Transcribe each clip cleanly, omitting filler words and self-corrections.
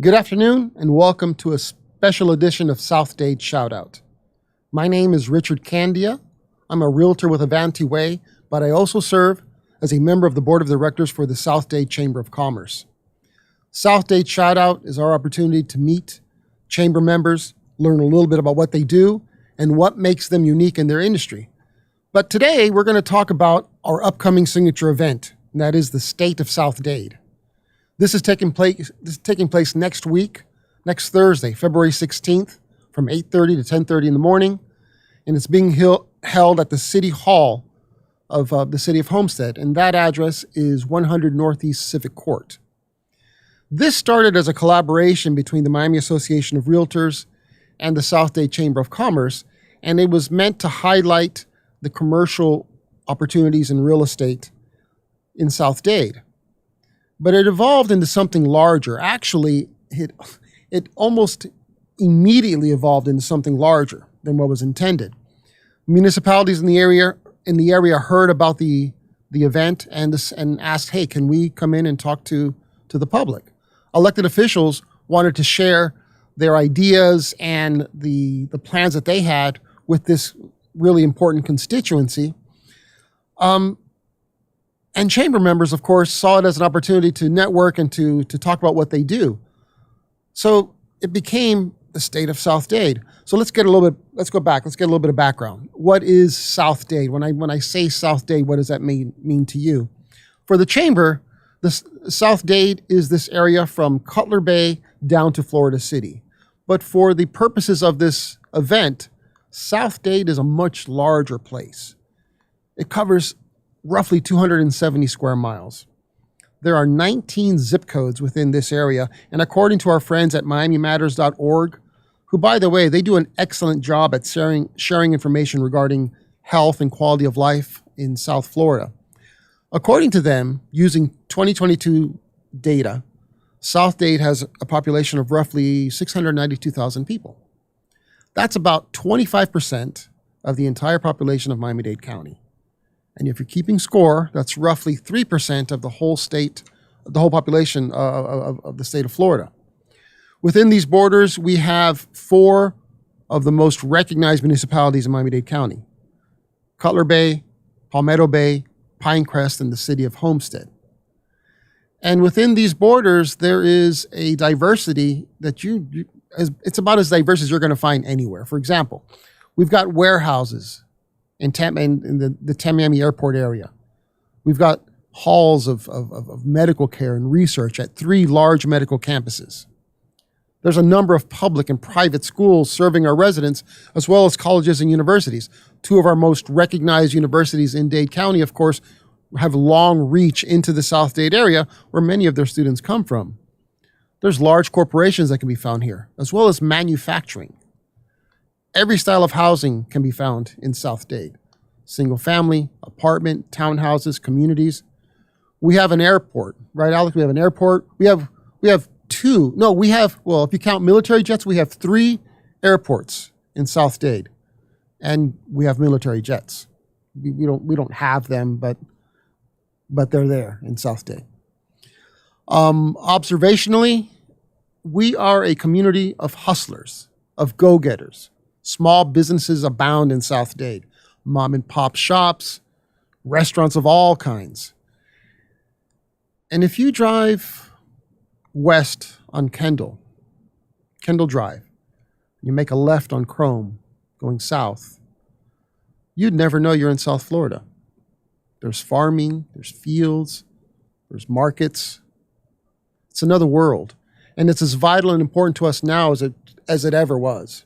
Good afternoon and welcome to a special edition of South-Dade Shoutout. My name is Richard Candia. I'm a realtor with Avanti Way, but I also serve as a member of the board of directors for the South-Dade Chamber of Commerce. South-Dade Shoutout is our opportunity to meet chamber members, learn a little bit about what they do and what makes them unique in their industry. But today we're going to talk about our upcoming signature event, and that is the State of South-Dade. This is taking place next week, next Thursday, February 16th, from 8:30 to 10:30 in the morning, and it's being held at the City Hall of the City of Homestead, and that address is 100 Northeast Civic Court. This started as a collaboration between the Miami Association of Realtors and the South-Dade Chamber of Commerce, and it was meant to highlight the commercial opportunities in real estate in South-Dade. But it evolved into something larger. Actually, it almost immediately evolved into something larger than what was intended. Municipalities in the area heard about the event and asked, "Hey, can we come in and talk to the public?" Elected officials wanted to share their ideas and the plans that they had with this really important constituency. And chamber members, of course, saw it as an opportunity to network and to talk about what they do. So it became the State of South-Dade. So let's get a little bit of background. What is South-Dade? When I say South-Dade, what does that mean to you? For the chamber, the South-Dade is this area from Cutler Bay down to Florida City. But for the purposes of this event, South-Dade is a much larger place. It covers roughly 270 square miles. There are 19 zip codes within this area, and according to our friends at miamimatters.org, who, by the way, they do an excellent job at sharing information regarding health and quality of life in South Florida. According to them, using 2022 data, South-Dade has a population of roughly 692,000 people. That's about 25% of the entire population of Miami-Dade County. And if you're keeping score, that's roughly 3% of the whole population of the state of Florida. Within these borders, we have 4 of the most recognized municipalities in Miami-Dade County: Cutler Bay, Palmetto Bay, Pinecrest, and the city of Homestead. And within these borders, there is a diversity that it's about as diverse as you're going to find anywhere. For example, we've got warehouses in the Tamiami Airport area. We've got halls of medical care and research at 3 large medical campuses. There's a number of public and private schools serving our residents, as well as colleges and universities. 2 of our most recognized universities in Dade County, of course, have long reach into the South-Dade area where many of their students come from. There's large corporations that can be found here, as well as manufacturing. Every style of housing can be found in South-Dade: single family, apartment, townhouses, communities. We have an airport, right, Alex? We have an airport. We have 2. No, well, if you count military jets, we have 3 airports in South-Dade, and we have military jets. We don't have them, but they're there in South-Dade. Observationally, we are a community of hustlers, of go-getters. Small businesses abound in South-Dade: mom and pop shops, restaurants of all kinds. And if you drive west on Kendall Drive, you make a left on Chrome going south, you'd never know you're in South Florida. There's farming, there's fields, there's markets. It's another world. And it's as vital and important to us now as it ever was.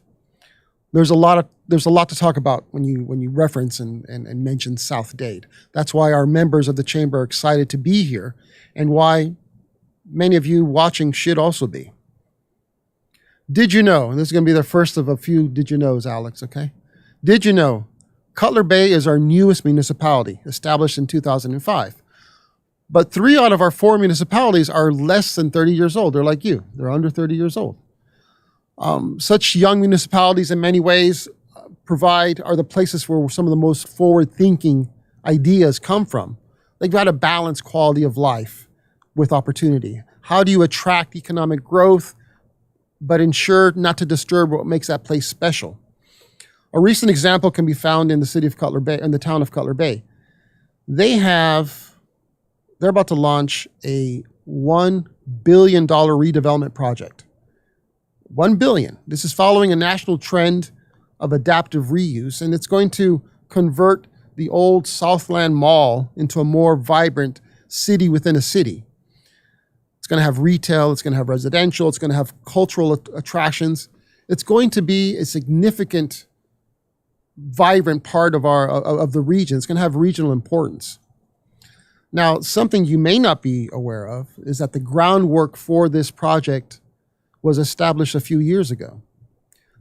There's a lot to talk about when you reference and mention South-Dade. That's why our members of the chamber are excited to be here, and why many of you watching should also be. Did you know, and this is going to be the first of a few did you knows, Alex, okay? Did you know Cutler Bay is our newest municipality, established in 2005. But 3 out of our 4 municipalities are less than 30 years old. They're like you. They're under 30 years old. Such young municipalities in many ways are the places where some of the most forward-thinking ideas come from. They've got to balance quality of life with opportunity. How do you attract economic growth but ensure not to disturb what makes that place special. A recent example can be found in the city of Cutler Bay, in the town of Cutler Bay. They're about to launch a $1 billion redevelopment project. $1 billion. This is following a national trend of adaptive reuse, and it's going to convert the old Southland Mall into a more vibrant city within a city. It's going to have retail, it's going to have residential, it's going to have cultural attractions. It's going to be a significant, vibrant part of the region. It's going to have regional importance. Now, something you may not be aware of is that the groundwork for this project was established a few years ago.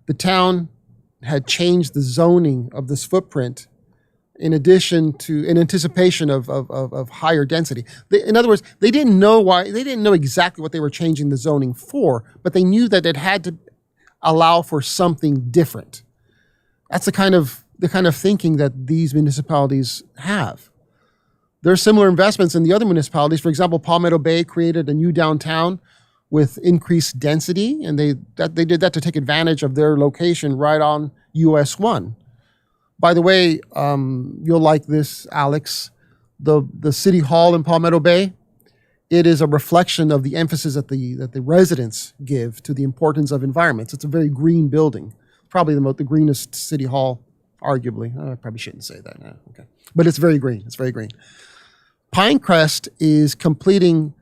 The town had changed the zoning of this footprint in anticipation of higher density. In other words, they didn't know exactly what they were changing the zoning for, but they knew that it had to allow for something different. That's the kind of thinking that these municipalities have. There are similar investments in the other municipalities. For example, Palmetto Bay created a new downtown with increased density, and they did that to take advantage of their location right on US 1. By the way, you'll like this, Alex. The City Hall in Palmetto Bay, it is a reflection of the emphasis that the residents give to the importance of environments. It's a very green building, probably the greenest city hall, arguably. I probably shouldn't say that now. Okay, but it's very green. It's very green. Pinecrest is completing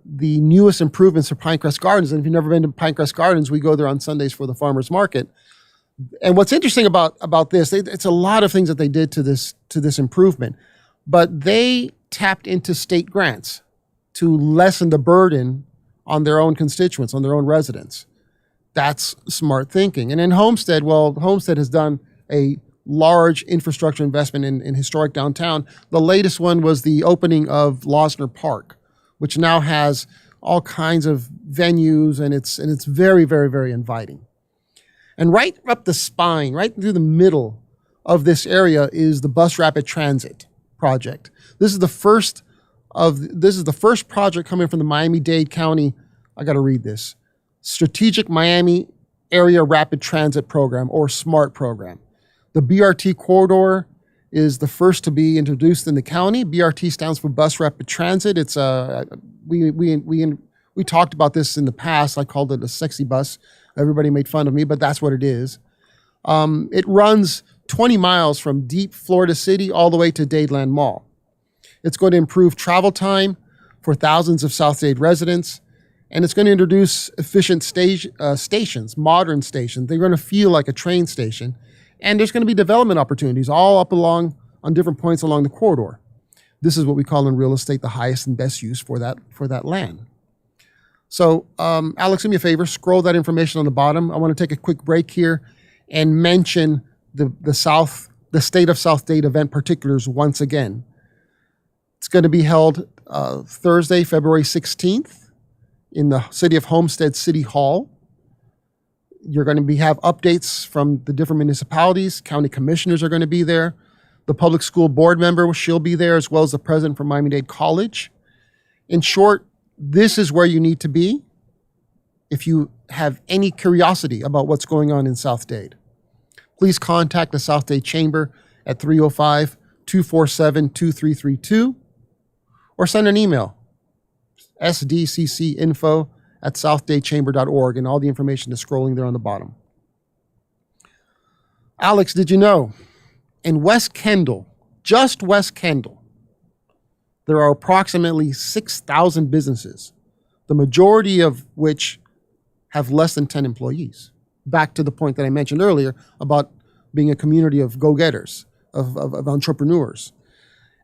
the newest improvements for Pinecrest Gardens. And if you've never been to Pinecrest Gardens, we go there on Sundays for the farmers market. And what's interesting about this, it's a lot of things that they did to this improvement, but they tapped into state grants to lessen the burden on their own constituents, on their own residents. That's smart thinking. And in Homestead, Homestead has done a large infrastructure investment in historic downtown. The latest one was the opening of Losner Park, which now has all kinds of venues, and it's very, very, very inviting. And right up the spine, right through the middle of this area is the Bus Rapid Transit project. This is the first project coming from the Miami-Dade County. I got to read this. Strategic Miami Area Rapid Transit Program, or SMART program. The BRT corridor is the first to be introduced in the county. BRT stands for Bus Rapid Transit. It's we talked about this in the past. I called it a sexy bus. Everybody made fun of me, but that's what it is. It runs 20 miles from deep Florida City all the way to Dadeland Mall. It's going to improve travel time for thousands of South-Dade residents, and it's going to introduce efficient stations, modern stations. They're going to feel like a train station. And there's going to be development opportunities all up on different points along the corridor. This is what we call in real estate the highest and best use for that land. So, Alex, do me a favor, scroll that information on the bottom. I want to take a quick break here and mention the State of South-Dade event particulars once again. It's going to be held Thursday, February 16th in the city of Homestead City Hall. You're going to have updates from the different municipalities. County commissioners are going to be there. The public school board member, she'll be there, as well as the president from Miami-Dade College. In short, this is where you need to be if you have any curiosity about what's going on in South-Dade. Please contact the South-Dade Chamber at 305-247-2332 or send an email, sdccinfo@southdadechamber.org, and all the information is scrolling there on the bottom. Alex, did you know in West Kendall, just West Kendall, there are approximately 6,000 businesses, the majority of which have less than 10 employees. Back to the point that I mentioned earlier about being a community of go-getters, of entrepreneurs.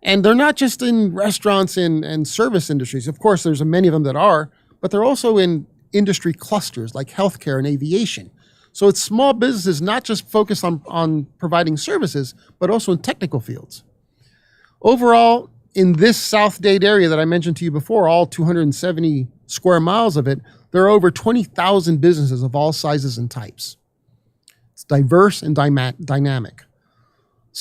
And they're not just in restaurants and service industries. Of course, there's many of them that are, but they're also in industry clusters like healthcare and aviation. So it's small businesses not just focused on providing services, but also in technical fields. Overall, in this South-Dade area that I mentioned to you before, all 270 square miles of it, there are over 20,000 businesses of all sizes and types. It's diverse and dynamic.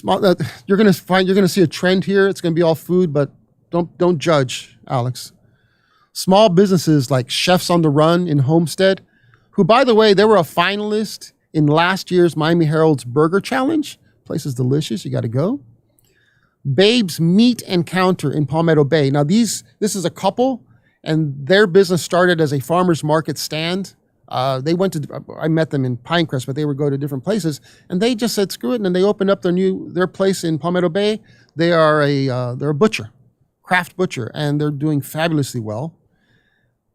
You're going to see a trend here. It's going to be all food, but don't judge, Alex. Small businesses like Chefs on the Run in Homestead who, by the way, they were a finalist in last year's Miami Herald's Burger Challenge. Place is delicious. You got to go. Babe's Meat Encounter in Palmetto Bay. Now, this is a couple, and their business started as a farmer's market stand. I met them in Pinecrest, but they would go to different places, and they just said, screw it, and then they opened up their place in Palmetto Bay. They're a butcher, craft butcher, and they're doing fabulously well.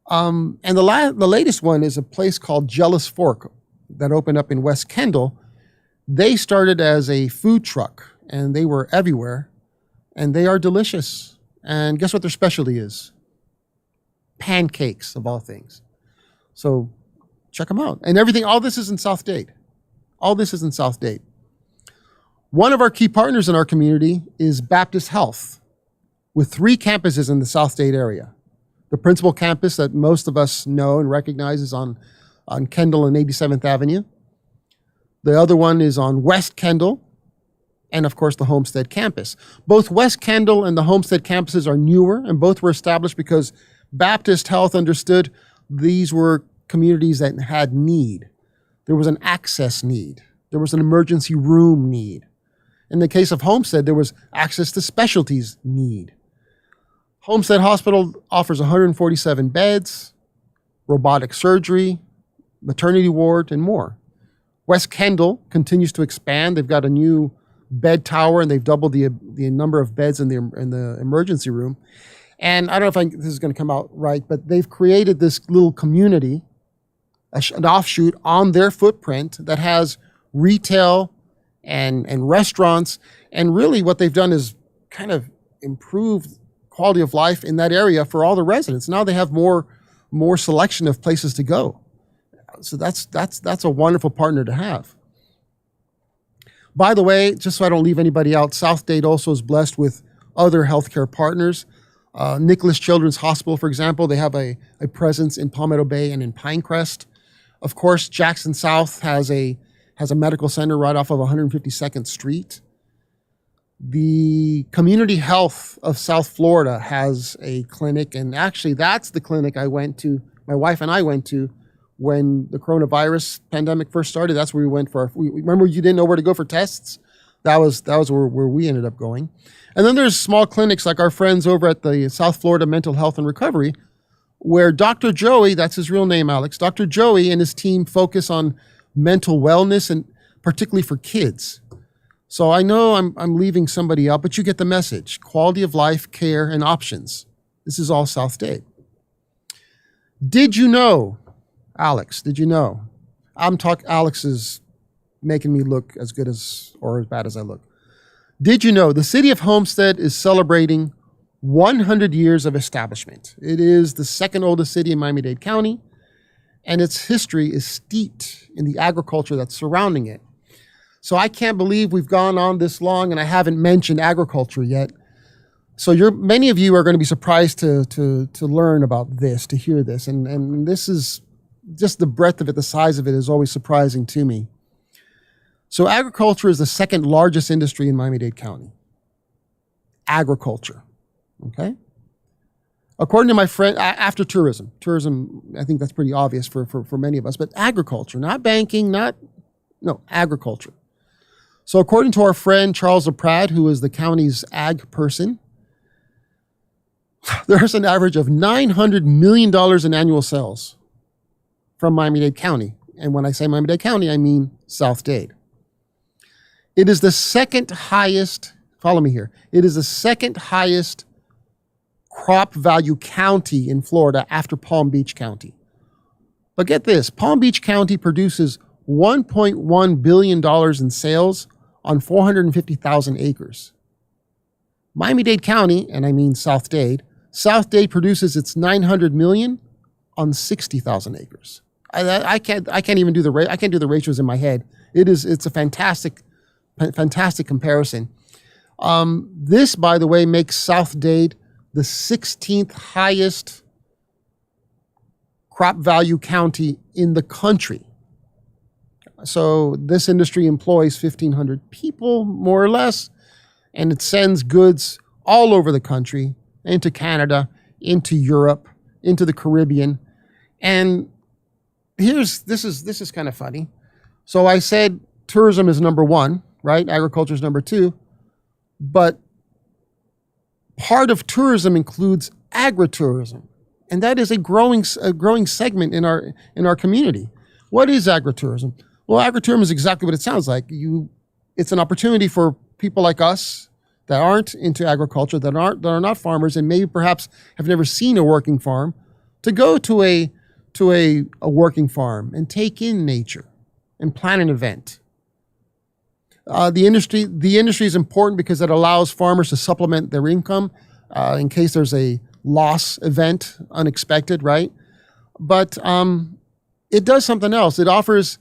And the latest one is a place called Jealous Fork that opened up in West Kendall. They started as a food truck, and they were everywhere, and they are delicious. And guess what their specialty is? Pancakes, of all things. So check them out. And all this is in South-Dade. All this is in South-Dade. One of our key partners in our community is Baptist Health, with 3 campuses in the South-Dade area. The principal campus that most of us know and recognize is on Kendall and 87th Avenue. The other one is on West Kendall, and of course the Homestead campus. Both West Kendall and the Homestead campuses are newer, and both were established because Baptist Health understood these were communities that had need. There was an access need. There was an emergency room need. In the case of Homestead, there was access to specialties need. Homestead Hospital offers 147 beds, robotic surgery, maternity ward, and more. West Kendall continues to expand. They've got a new bed tower, and they've doubled the number of beds in the emergency room. And I don't know if this is going to come out right, but they've created this little community, an offshoot on their footprint that has retail and restaurants. And really what they've done is kind of improve quality of life in that area for all the residents. Now they have more selection of places to go. So that's a wonderful partner to have. By the way, just so I don't leave anybody out, South-Dade also is blessed with other healthcare partners. Nicholas Children's Hospital, for example, they have a presence in Palmetto Bay and in Pinecrest. Of course, Jackson South has a medical center right off of 152nd Street. The Community Health of South Florida has a clinic, and actually that's the clinic my wife and I went to when the coronavirus pandemic first started. That's where we went remember you didn't know where to go for tests? That was where we ended up going. And then there's small clinics like our friends over at the South Florida Mental Health and Recovery, where Dr. Joey, that's his real name, Alex, Dr. Joey and his team focus on mental wellness, and particularly for kids. So I know I'm leaving somebody out, but you get the message. Quality of life, care, and options. This is all South-Dade. Did you know, Alex, Alex is making me look as good or as bad as I look. Did you know the city of Homestead is celebrating 100 years of establishment? It is the second oldest city in Miami-Dade County, and its history is steeped in the agriculture that's surrounding it. So I can't believe we've gone on this long and I haven't mentioned agriculture yet. So many of you are going to be surprised to learn about this, to hear this. And this is just the breadth of it, the size of it is always surprising to me. So agriculture is the second largest industry in Miami-Dade County. Agriculture, okay? According to my friend, after tourism, I think that's pretty obvious for many of us, but agriculture, not banking, agriculture. So according to our friend Charles LaPrade, who is the county's ag person, there's an average of $900 million in annual sales from Miami-Dade County. And when I say Miami-Dade County, I mean South-Dade. It is the second highest, follow me here, it is the second highest crop value county in Florida after Palm Beach County. But get this, Palm Beach County produces $1.1 billion in sales on 450,000 acres. Miami-Dade County, and I mean South-Dade produces its $900 million on 60,000 acres. I can't even do the ratios in my head. It's a fantastic comparison. This, by the way, makes South-Dade the 16th highest crop value county in the country. So this industry employs 1,500 people, more or less, and it sends goods all over the country, into Canada, into Europe, into the Caribbean. And this is kind of funny. So I said tourism is number one, right? Agriculture is number two, but part of tourism includes agritourism, and that is a growing segment in our community. What is agritourism? Well, agritourism is exactly what it sounds like. It's an opportunity for people like us that aren't into agriculture, that are not farmers, and maybe perhaps have never seen a working farm, to go to a working farm and take in nature and plan an event. The industry is important because it allows farmers to supplement their income in case there's a loss event, unexpected, right? But it does something else. It offers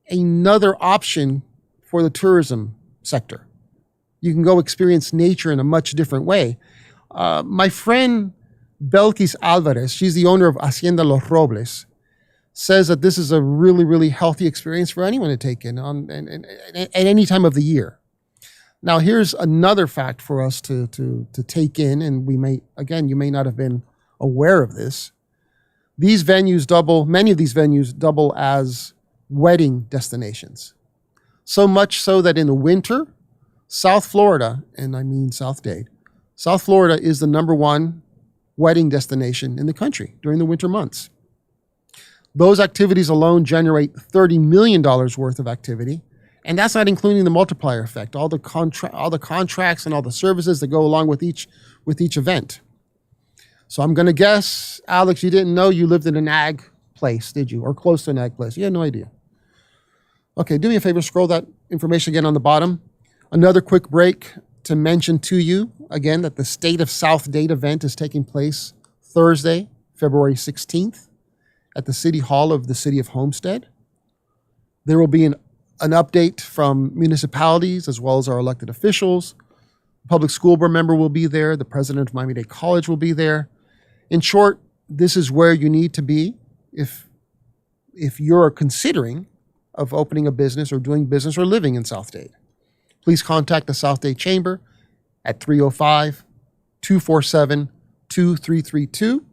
another option for the tourism sector. You can go experience nature in a much different way. My friend Belkis Alvarez, she's the owner of Hacienda Los Robles, says that this is a really, really healthy experience for anyone to take in at any time of the year. Now, here's another fact for us to take in, and you may not have been aware of this. Many of these venues double as wedding destinations. So much so that in the winter, South Florida, and I mean South-Dade, South Florida is the number one wedding destination in the country during the winter months. Those activities alone generate $30 million worth of activity, and that's not including the multiplier effect, all the contracts and all the services that go along with each event. So I'm going to guess, Alex, you didn't know you lived in an ag place, did you? Or close to an ag place. You had no idea. Okay, do me a favor, scroll that information again on the bottom. Another quick break to mention to you, again, that the State of South-Dade event is taking place Thursday, February 16th at the City Hall of the City of Homestead. There will be an update from municipalities as well as our elected officials. The public school board member will be there. The president of Miami-Dade College will be there. In short, this is where you need to be if you're considering of opening a business or doing business or living in South-Dade. Please contact the South-Dade Chamber at 305-247-2332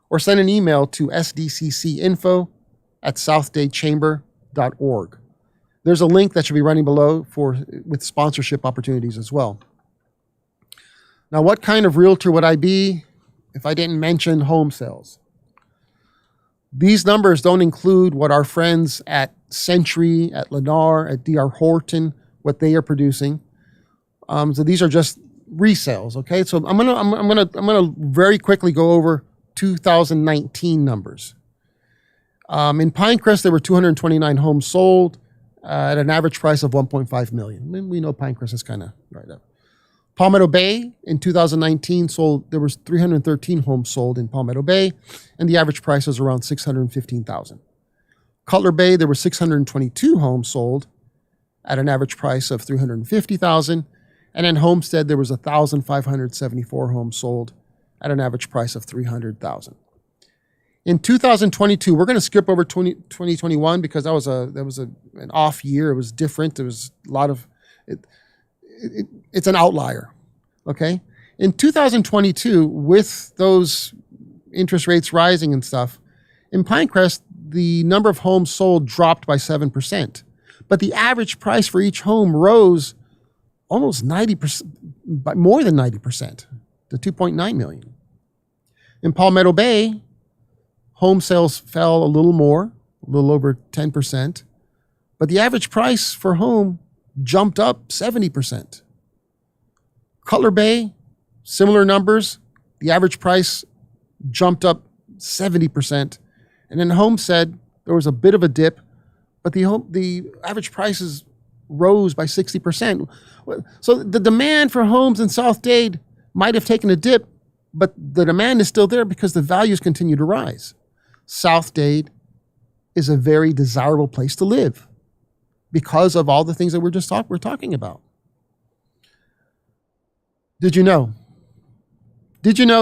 or send an email to sdccinfo@southdadechamber.org. There's a link that should be running below with sponsorship opportunities as well. Now, what kind of realtor would I be if I didn't mention home sales? These numbers don't include what our friends at Century, at Lennar, at D.R. Horton, what they are producing. So these are just resales. Okay, so I'm gonna very quickly go over 2019 numbers. In Pinecrest, there were 229 homes sold at an average price of $1.5 million. We know Pinecrest is kind of right up. Palmetto Bay in 2019 there was 313 homes sold in Palmetto Bay, and the average price was around $615,000. Cutler Bay, there were 622 homes sold at an average price of $350,000, and in Homestead, there was 1,574 homes sold at an average price of $300,000. In 2022, we're going to skip over 2021 because that was an off year. It was different. There was a lot of it's an outlier. Okay, in 2022, with those interest rates rising and stuff, in Pinecrest, the number of homes sold dropped by 7%, but the average price for each home rose almost 90%, by more than 90%, to $2.9 million. In Palmetto Bay, home sales fell a little over 10%, but the average price for home jumped up 70%. Cutler Bay, similar numbers, the average price jumped up 70%. And in Homestead, there was a bit of a dip, but the average prices rose by 60%. So the demand for homes in South-Dade might have taken a dip, but the demand is still there because the values continue to rise. South-Dade is a very desirable place to live because of all the things that we're talking about. Did you know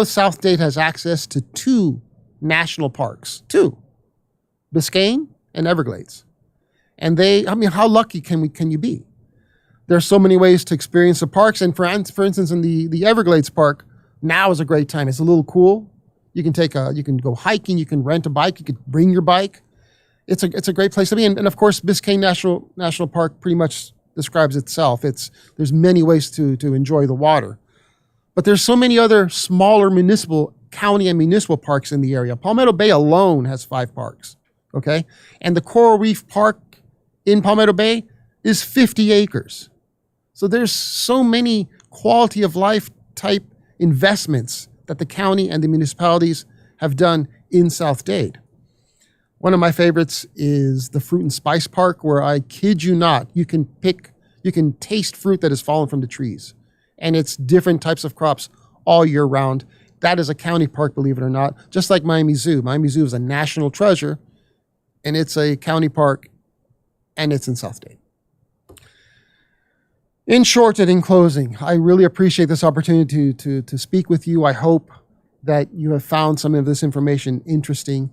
South-Dade has access to 2 national parks? 2, Biscayne and Everglades. And how lucky can you be? There's so many ways to experience the parks. And for instance, in the Everglades Park, now is a great time. It's a little cool. You can go hiking, you can rent a bike, you can bring your bike. it's a great place to be. And of course, Biscayne National Park pretty much describes itself. There's many ways to enjoy the water. But there's so many other smaller county and municipal parks in the area. Palmetto Bay alone has 5 parks, okay? And the Coral Reef Park in Palmetto Bay is 50 acres. So there's so many quality of life type investments that the county and the municipalities have done in South-Dade. One of my favorites is the Fruit and Spice Park, where I kid you not, you can taste fruit that has fallen from the trees. And it's different types of crops all year round. That is a county park, believe it or not, just like Miami Zoo. Miami Zoo is a national treasure, and it's a county park, and it's in South-Dade. In short and in closing, I really appreciate this opportunity to speak with you. I hope that you have found some of this information interesting.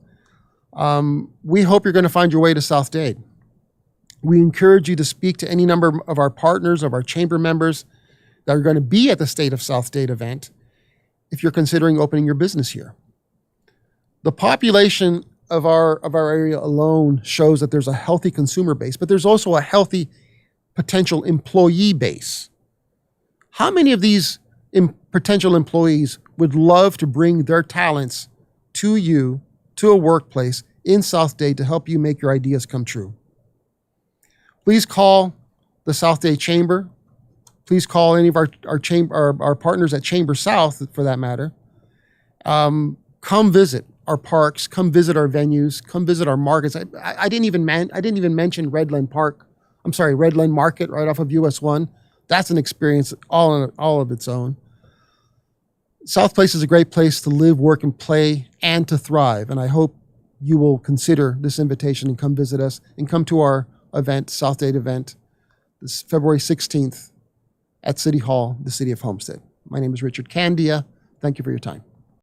We hope you're going to find your way to South-Dade. We encourage you to speak to any number of our partners, of our chamber members that are going to be at the State of South-Dade event if you're considering opening your business here. The population of our area alone shows that there's a healthy consumer base, but there's also a healthy potential employee base. How many of these potential employees would love to bring their talents to you, to a workplace in South-Dade to help you make your ideas come true? Please call the South-Dade Chamber. Please call any of our partners at Chamber South, for that matter. Come visit our parks. Come visit our venues. Come visit our markets. I didn't even mention Redland Market right off of US 1. That's an experience all of its own. South Place is a great place to live, work, and play, and to thrive. And I hope you will consider this invitation and come visit us and come to our event, South-Dade event, this February 16th at City Hall, the City of Homestead. My name is Richard Candia. Thank you for your time.